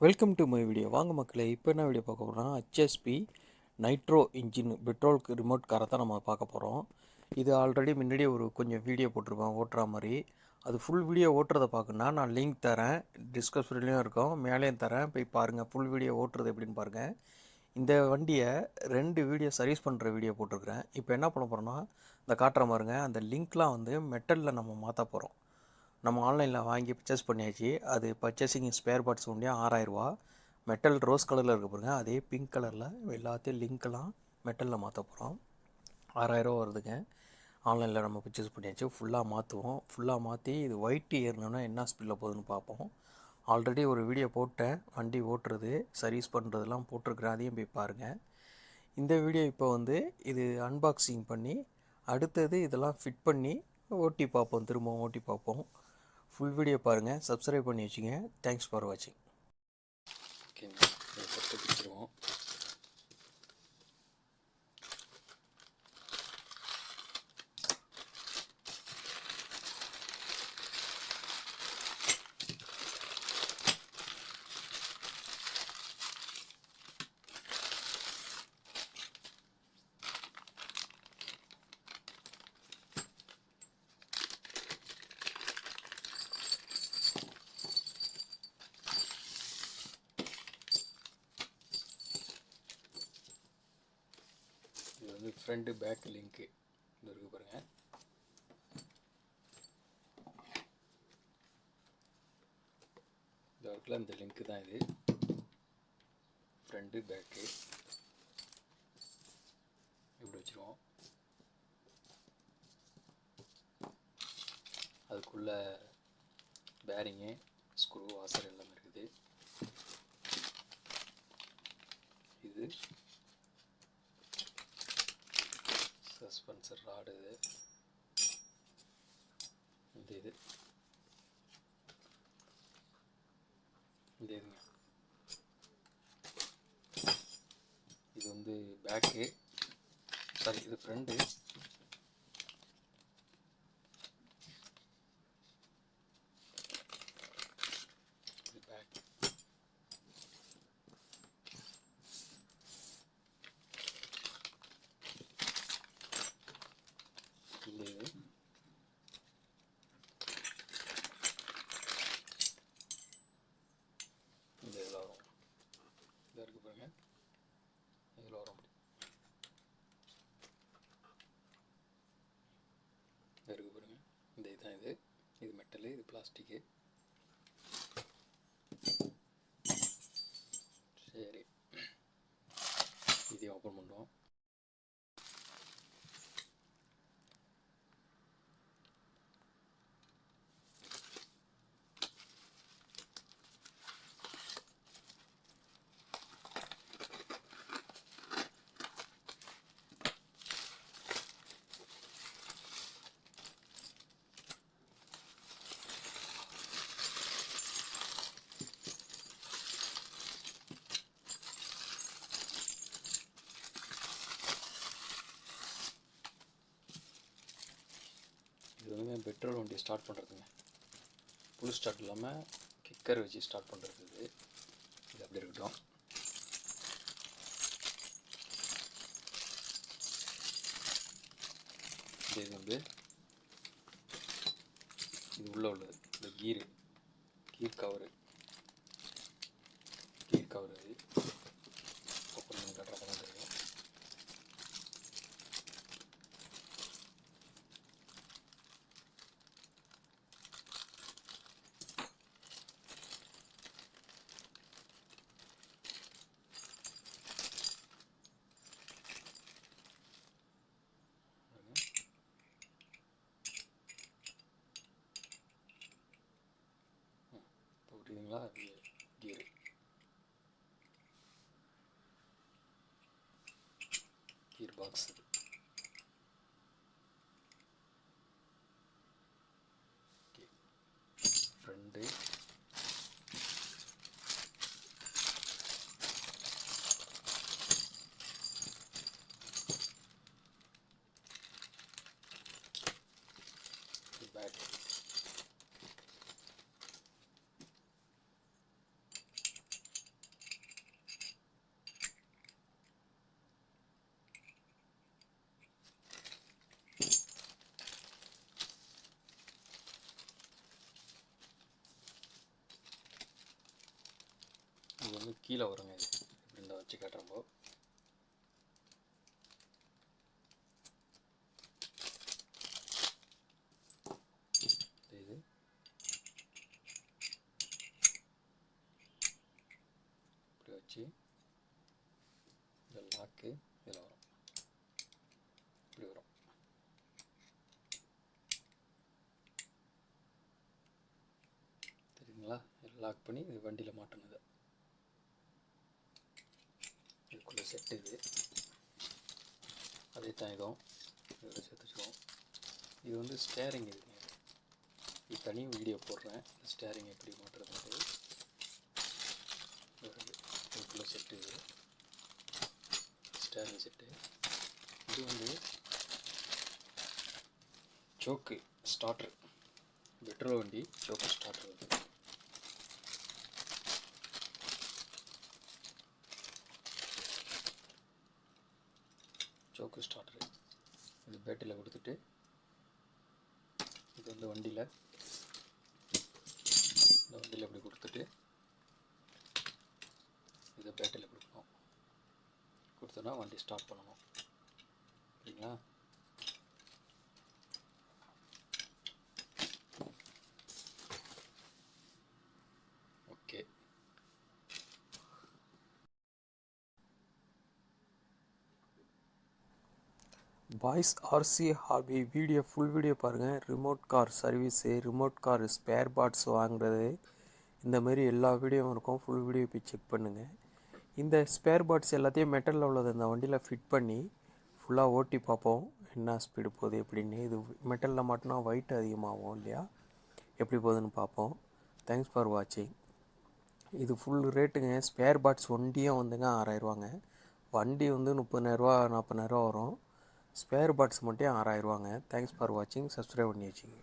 Welcome to my video. வாங்க மக்களே, இப்போ என்ன வீடியோ பார்க்க போகிறோம்னா ஹெச்எஸ்பி நைட்ரோ இன்ஜின் பெட்ரோலுக்கு ரிமோட் காரை தான் நம்ம பார்க்க போகிறோம். இது ஆல்ரெடி முன்னாடியே கொஞ்சம் வீடியோ போட்டிருப்பேன் ஓட்டுற மாதிரி. அது ஃபுல் வீடியோ ஓட்டுறதை பார்க்கணுன்னா நான் லிங்க் தரேன், டிஸ்கிரிப்ஷன்லேயும் இருக்கும், மேலேயும் தரேன், போய் பாருங்கள். ஃபுல் வீடியோ ஓட்டுறது எப்படின்னு பாருங்கள். இந்த வண்டியை 2 வீடியோ சர்வீஸ் பண்ணுற வீடியோ போட்டிருக்கிறேன். இப்போ என்ன பண்ண போகிறோன்னா, இந்த காட்டுற மாதிரிங்க அந்த லிங்க்லாம் மெட்டலில் நம்ம மாற்ற போகிறோம். நம்ம ஆன்லைனில் வாங்கி பர்ச்சேஸ் பண்ணியாச்சு. அது பர்ச்சேசிங் ஸ்பேர் பார்ட்ஸ் ஒண்டியா 6000 ரூபா. மெட்டல் ரோஸ் கலரில் இருக்க பாருங்க, அதே பிங்க் கலரில் எல்லாத்தையும் லிங்க்கெல்லாம் மெட்டலில் மாற்ற போகிறோம். 6000 ரூபா வருதுங்க. ஆன்லைனில் நம்ம பர்ச்சேஸ் பண்ணியாச்சு. ஃபுல்லாக மாற்றுவோம். ஃபுல்லாக மாற்றி இது ஒயிட் ஏறினோன்னா என்ன ஸ்பீடில் போகுதுன்னு பார்ப்போம். ஆல்ரெடி ஒரு வீடியோ போட்டேன், வண்டி ஓட்டுறது சர்வீஸ் பண்ணுறதுலாம் போட்டிருக்கிறேன், அதையும் போய் பாருங்கள். இந்த வீடியோ இப்போ இது அன்பாக்சிங் பண்ணி அடுத்தது இதெல்லாம் ஃபிட் பண்ணி ஓட்டி பார்ப்போம். திரும்பவும் ஓட்டி பார்ப்போம். ஃபுல் வீடியோ பாருங்கள், சப்ஸ்கிரைப் பண்ணி வச்சுங்க. தேங்க்ஸ் ஃபார் வாட்சிங். ஓகேங்க, இதை ஃபஸ்ட்டு பிடிச்சிருவோம். இது ஃப்ரண்ட்டு பேக் லிங்க்கு இது இருக்குது பாருங்கள். இந்த ஒர்க்கில் இந்த லிங்க்கு தான் இது. ஃப்ரண்ட்டு பேக்கு இப்படி வச்சுருவோம். அதுக்குள்ளே பேரிங்கு, ஸ்க்ரூ, வாசர் எல்லாமே இருக்குது. இது சஸ்பென்சர் ராடு. இது இதுங்க, இது பேக்கு, சாரி இது ஃப்ரண்ட்டு. இது பேக். இது இந்த இதில் வரும். இதாக இருக்குது பாருங்கள், இதில் வர முடியும். இதாக இருக்குது பாருங்கள், இந்த இதுதான். இது மெட்டலு, இது பிளாஸ்டிக்கு. சரி, இதையும் ஓப்பன் பண்ணுறோம். இது பெட்ரோல் வண்டி ஸ்டார்ட் பண்ணுறதுங்க. புல் ஸ்டார்ட் இல்லாமல் கிக்கர் வச்சு ஸ்டார்ட் பண்ணுறது. இது அப்படி இருக்கட்டும். இது இது உள்ளே உள்ளது இந்த கீர் கவரு இது ஓப்பன் பண்ணி கட்டுற மாதிரி இருக்கும். புரியுதுங்களா? Gear box. Front back. இது வந்து கீழே வருங்க. இது இப்படி இருந்தால் வச்சு காட்டுறப்போ இது இப்படி வச்சு இந்த லாக்கு இதில் வரும், இப்படி வரும். தெரியுங்களா? லாக் பண்ணி இது வண்டியில் மாட்டணும். இதுக்குள்ளே செட்டு இது அதே தான் இதுவும் இதோட சேர்த்து வச்சுருவோம். இது வந்து ஸ்டேரிங். இது தனியும் வீடியோ போடுறேன். ஸ்டேரிங் எப்படி மாட்டுறதுன்றது. இதுக்குள்ளே செட்டு இது ஸ்டேரிங் செட்டு. இது வந்து சோக்கு ஸ்டார்டர், பெட்ரோல் வண்டி சோக்கு ஸ்டார்டர். வந்து சோக்கு ஸ்டார்டரு இது பேட்டரியில் கொடுத்துட்டு, இது வந்து வண்டியில் இந்த வண்டியில் இப்படி கொடுத்துட்டு இதை பேட்டரியில் கொடுக்கணும். கொடுத்தோன்னா வண்டி ஸ்டார்ட் பண்ணணும். சரிங்களா? Okay. Boys RC hobby video full video பாருங்கள். Remote car service, remote car spare parts வாங்குறது, இந்தமாரி எல்லா வீடியோவும் இருக்கும். ஃபுல் வீடியோ போய் செக் பண்ணுங்கள். இந்த ஸ்பேர் பார்ட்ஸ் எல்லாத்தையும் மெட்டலில் உள்ளது இந்த வண்டியில் ஃபிட் பண்ணி ஃபுல்லாக ஓட்டி பார்ப்போம் என்ன ஸ்பீடு போகுது எப்படின்னு. இது மெட்டலில் மாட்டினா வெயிட் அதிகமாகும் இல்லையா, எப்படி போகுதுன்னு பார்ப்போம். தேங்க்ஸ் ஃபார் வாட்சிங். இது ஃபுல் ரேட்டுங்க. ஸ்பேர் பார்ட்ஸ் வண்டியும் வந்துங்க 6000ரூவாங்க. வண்டி வந்து 30,000 40,000 வரும். ஸ்பேர் பார்ட்ஸ் மட்டும் 6000ரூவாங்க. தேங்க்ஸ் ஃபார் வாட்சிங். சப்ஸ்கிரைப் பண்ணி வச்சுங்க.